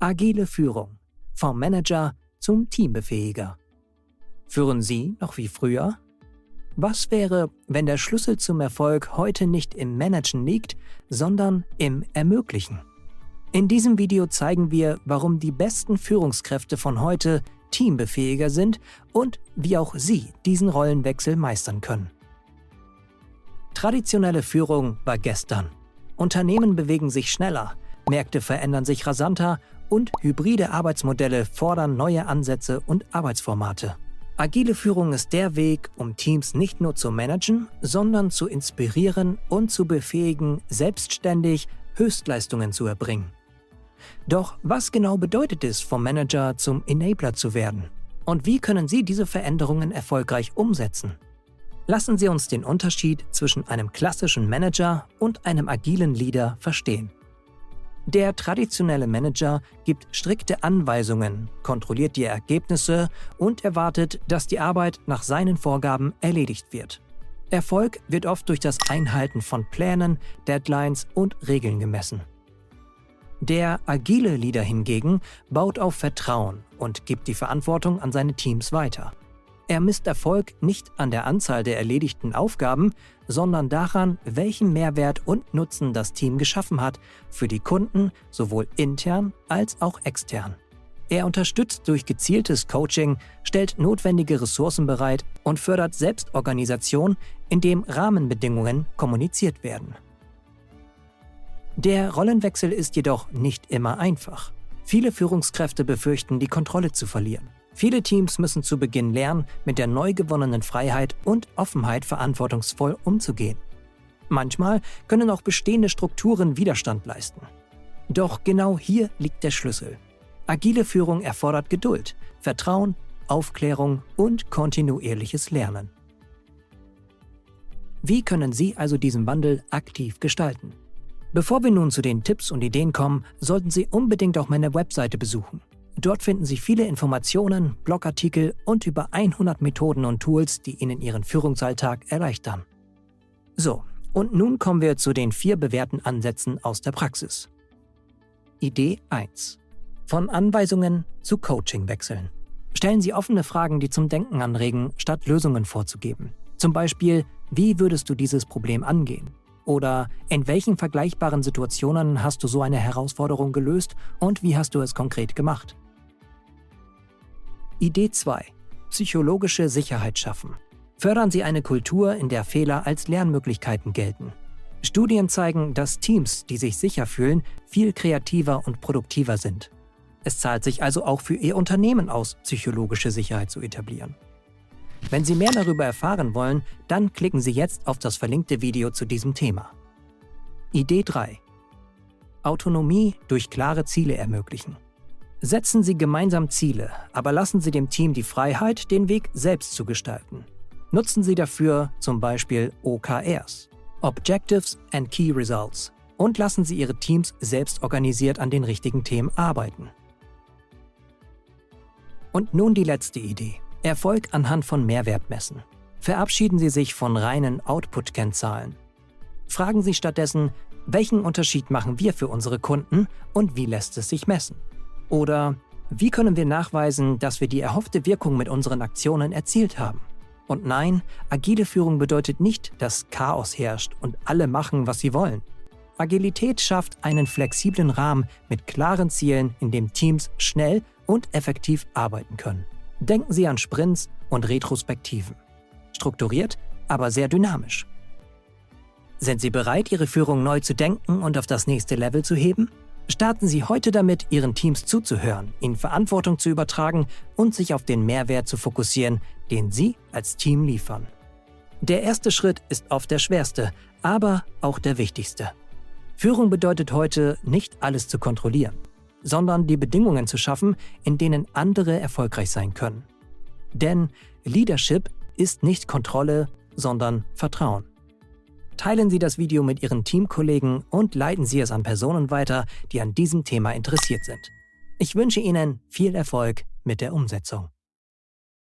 Agile Führung. Vom Manager zum Teambefähiger. Führen Sie noch wie früher? Was wäre, wenn der Schlüssel zum Erfolg heute nicht im Managen liegt, sondern im Ermöglichen? In diesem Video zeigen wir, warum die besten Führungskräfte von heute teambefähiger sind und wie auch Sie diesen Rollenwechsel meistern können. Traditionelle Führung war gestern. Unternehmen bewegen sich schneller, Märkte verändern sich rasanter und hybride Arbeitsmodelle fordern neue Ansätze und Arbeitsformate. Agile Führung ist der Weg, um Teams nicht nur zu managen, sondern zu inspirieren und zu befähigen, selbstständig Höchstleistungen zu erbringen. Doch was genau bedeutet es, vom Manager zum Enabler zu werden? Und wie können Sie diese Veränderungen erfolgreich umsetzen? Lassen Sie uns den Unterschied zwischen einem klassischen Manager und einem agilen Leader verstehen. Der traditionelle Manager gibt strikte Anweisungen, kontrolliert die Ergebnisse und erwartet, dass die Arbeit nach seinen Vorgaben erledigt wird. Erfolg wird oft durch das Einhalten von Plänen, Deadlines und Regeln gemessen. Der agile Leader hingegen baut auf Vertrauen und gibt die Verantwortung an seine Teams weiter. Er misst Erfolg nicht an der Anzahl der erledigten Aufgaben, sondern daran, welchen Mehrwert und Nutzen das Team geschaffen hat für die Kunden, sowohl intern als auch extern. Er unterstützt durch gezieltes Coaching, stellt notwendige Ressourcen bereit und fördert Selbstorganisation, indem Rahmenbedingungen kommuniziert werden. Der Rollenwechsel ist jedoch nicht immer einfach. Viele Führungskräfte befürchten, die Kontrolle zu verlieren. Viele Teams müssen zu Beginn lernen, mit der neu gewonnenen Freiheit und Offenheit verantwortungsvoll umzugehen. Manchmal können auch bestehende Strukturen Widerstand leisten. Doch genau hier liegt der Schlüssel. Agile Führung erfordert Geduld, Vertrauen, Aufklärung und kontinuierliches Lernen. Wie können Sie also diesen Wandel aktiv gestalten? Bevor wir nun zu den Tipps und Ideen kommen, sollten Sie unbedingt auch meine Webseite besuchen. Dort finden Sie viele Informationen, Blogartikel und über 100 Methoden und Tools, die Ihnen Ihren Führungsalltag erleichtern. So, und nun kommen wir zu den 4 bewährten Ansätzen aus der Praxis. Idee 1. Von Anweisungen zu Coaching wechseln. Stellen Sie offene Fragen, die zum Denken anregen, statt Lösungen vorzugeben. Zum Beispiel, wie würdest du dieses Problem angehen? Oder in welchen vergleichbaren Situationen hast du so eine Herausforderung gelöst und wie hast du es konkret gemacht? Idee 2. Psychologische Sicherheit schaffen. Fördern Sie eine Kultur, in der Fehler als Lernmöglichkeiten gelten. Studien zeigen, dass Teams, die sich sicher fühlen, viel kreativer und produktiver sind. Es zahlt sich also auch für Ihr Unternehmen aus, psychologische Sicherheit zu etablieren. Wenn Sie mehr darüber erfahren wollen, dann klicken Sie jetzt auf das verlinkte Video zu diesem Thema. Idee 3. Autonomie durch klare Ziele ermöglichen. Setzen Sie gemeinsam Ziele, aber lassen Sie dem Team die Freiheit, den Weg selbst zu gestalten. Nutzen Sie dafür zum Beispiel OKRs, Objectives and Key Results, und lassen Sie Ihre Teams selbst organisiert an den richtigen Themen arbeiten. Und nun die letzte Idee. Erfolg anhand von Mehrwert messen. Verabschieden Sie sich von reinen Output-Kennzahlen. Fragen Sie stattdessen, welchen Unterschied machen wir für unsere Kunden und wie lässt es sich messen? Oder wie können wir nachweisen, dass wir die erhoffte Wirkung mit unseren Aktionen erzielt haben? Und nein, agile Führung bedeutet nicht, dass Chaos herrscht und alle machen, was sie wollen. Agilität schafft einen flexiblen Rahmen mit klaren Zielen, in dem Teams schnell und effektiv arbeiten können. Denken Sie an Sprints und Retrospektiven. Strukturiert, aber sehr dynamisch. Sind Sie bereit, Ihre Führung neu zu denken und auf das nächste Level zu heben? Starten Sie heute damit, Ihren Teams zuzuhören, ihnen Verantwortung zu übertragen und sich auf den Mehrwert zu fokussieren, den Sie als Team liefern. Der erste Schritt ist oft der schwerste, aber auch der wichtigste. Führung bedeutet heute, nicht alles zu kontrollieren, sondern die Bedingungen zu schaffen, in denen andere erfolgreich sein können. Denn Leadership ist nicht Kontrolle, sondern Vertrauen. Teilen Sie das Video mit Ihren Teamkollegen und leiten Sie es an Personen weiter, die an diesem Thema interessiert sind. Ich wünsche Ihnen viel Erfolg mit der Umsetzung.